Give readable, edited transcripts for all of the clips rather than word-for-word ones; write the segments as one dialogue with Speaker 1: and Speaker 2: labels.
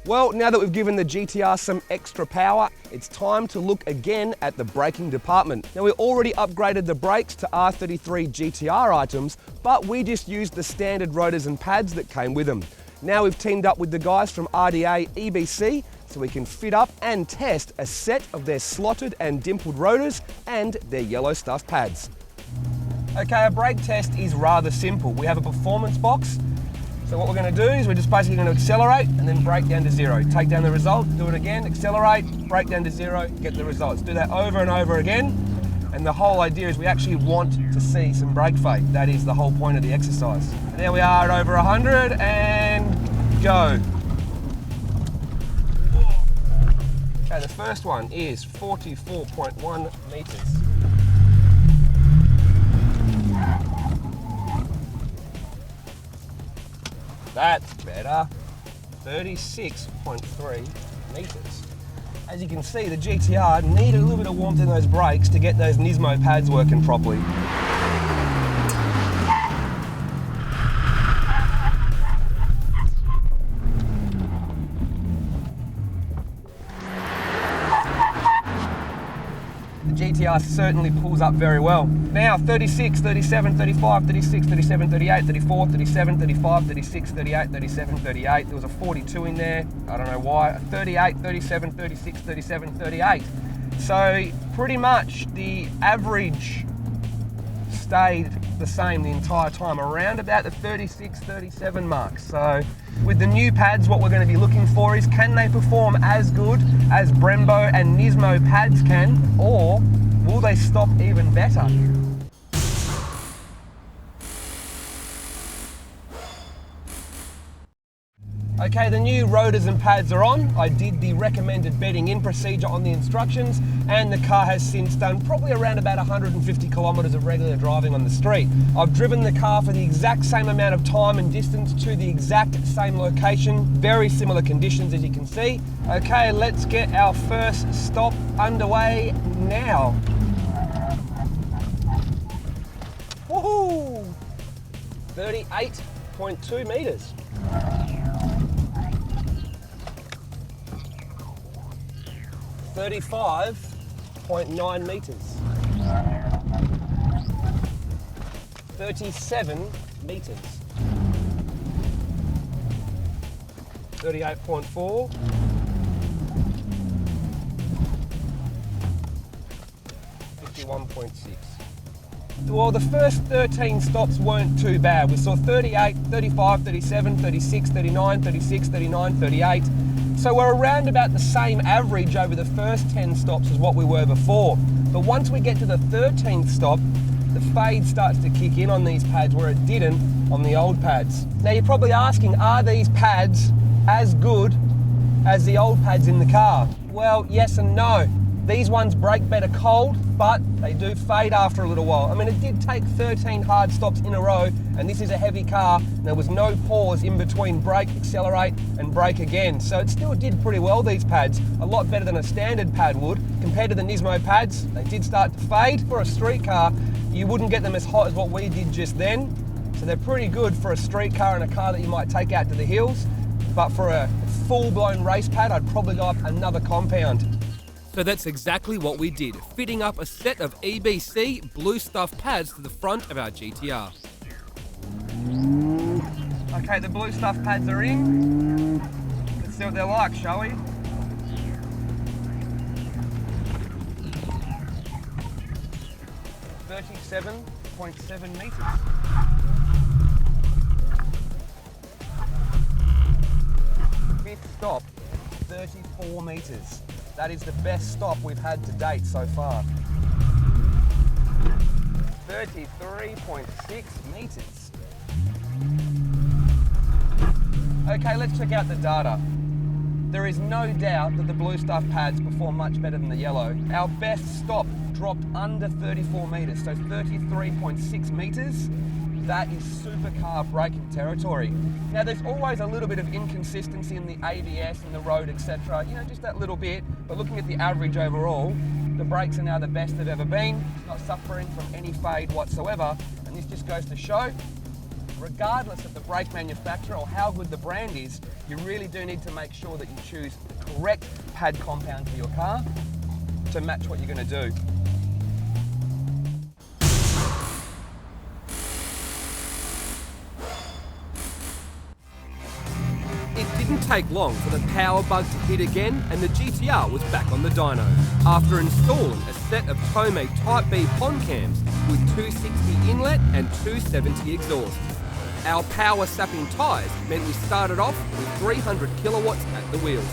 Speaker 1: Well, now that we've given the GTR some extra power, it's time to look again at the braking department. Now, we already upgraded the brakes to R33 GTR items, but we just used the standard rotors and pads that came with them. Now we've teamed up with the guys from RDA EBC so we can fit up and test a set of their slotted and dimpled rotors and their yellow stuff pads. Okay, a brake test is rather simple. We have a performance box. So what we're going to do is we're just basically going to accelerate and then brake down to zero. Take down the result, do it again, accelerate, brake down to zero, get the results. Do that over and over again. And the whole idea is we actually want to see some brake fade. That is the whole point of the exercise. And there we are at over 100 and go. Okay, the first one is 44.1 meters. That's better, 36.3 meters. As you can see, the GTR needed a little bit of warmth in those brakes to get those Nismo pads working properly. GTR certainly pulls up very well. Now 36, 37, 35, 36, 37, 38, 34, 37, 35, 36, 38, 37, 38. There was a 42 in there, I don't know why. 38, 37, 36, 37, 38. So pretty much the average stayed the same the entire time, around about the 36, 37 mark. So with the new pads, what we're going to be looking for is, can they perform as good as Brembo and Nismo pads can, or will they stop even better? Okay, the new rotors and pads are on. I did the recommended bedding in procedure on the instructions, and the car has since done probably around about 150 kilometers of regular driving on the street. I've driven the car for the exact same amount of time and distance to the exact same location, very similar conditions as you can see. Okay, let's get our first stop underway now. Woohoo! 38.2 meters. 35.9 meters. 37 meters. 38.4. 51.6. Well, the first 13 stops weren't too bad. We saw 38, 35, 37, 36, 39, 36, 39, 38. So we're around about the same average over the first 10 stops as what we were before. But once we get to the 13th stop, the fade starts to kick in on these pads where it didn't on the old pads. Now you're probably asking, are these pads as good as the old pads in the car? Well, yes and no. These ones brake better cold, but they do fade after a little while. I mean, it did take 13 hard stops in a row, and this is a heavy car, and there was no pause in between brake, accelerate, and brake again. So it still did pretty well, these pads. A lot better than a standard pad would. Compared to the Nismo pads, they did start to fade. For a street car, you wouldn't get them as hot as what we did just then. So they're pretty good for a street car and a car that you might take out to the hills. But for a full-blown race pad, I'd probably go up another compound.
Speaker 2: So that's exactly what we did, fitting up a set of EBC blue stuff pads to the front of our GTR.
Speaker 1: Okay, the blue stuff pads are in. Let's see what they're like, shall we? .7 meters. Fifth stop, 34 meters. That is the best stop we've had to date so far. 33.6 meters. Okay, let's check out the data. There is no doubt that the blue stuff pads perform much better than the yellow. Our best stop dropped under 34 meters, so 33.6 meters. That is supercar braking territory. Now there's always a little bit of inconsistency in the ABS and the road, etc. You know, just that little bit. But looking at the average overall, the brakes are now the best they've ever been. It's not suffering from any fade whatsoever. And this just goes to show regardless of the brake manufacturer or how good the brand is, you really do need to make sure that you choose the correct pad compound for your car to match what you're going to do.
Speaker 2: It didn't take long for the power bug to hit again, and the GTR was back on the dyno. After installing a set of Tomei Type B Poncams with 260 inlet and 270 exhaust. Our power-sapping tyres meant we started off with 300 kilowatts at the wheels.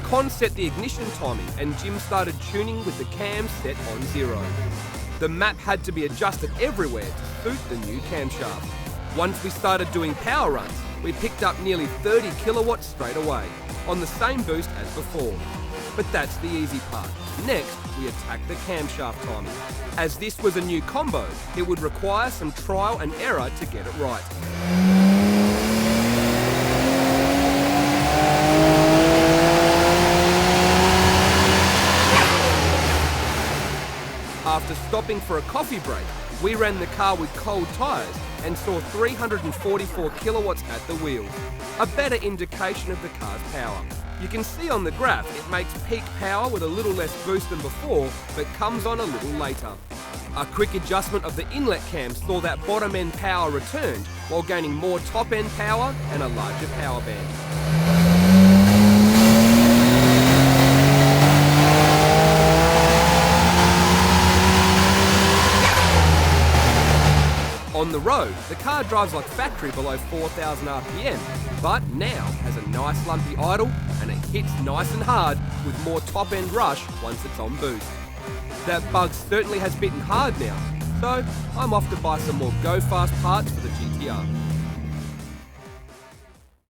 Speaker 2: Con set the ignition timing and Jim started tuning with the cams set on 0. The map had to be adjusted everywhere to suit the new camshaft. Once we started doing power runs, we picked up nearly 30 kilowatts straight away, on the same boost as before. But that's the easy part. Next, we attacked the camshaft timing. As this was a new combo, it would require some trial and error to get it right. After stopping for a coffee break, we ran the car with cold tyres and saw 344 kilowatts at the wheels, a better indication of the car's power. You can see on the graph it makes peak power with a little less boost than before, but comes on a little later. A quick adjustment of the inlet cam saw that bottom end power returned, while gaining more top end power and a larger power band. On the road, the car drives like factory below 4,000 RPM, but now has a nice lumpy idle and it hits nice and hard with more top end rush once it's on boost. That bug certainly has bitten hard now, so I'm off to buy some more go fast parts for the GTR.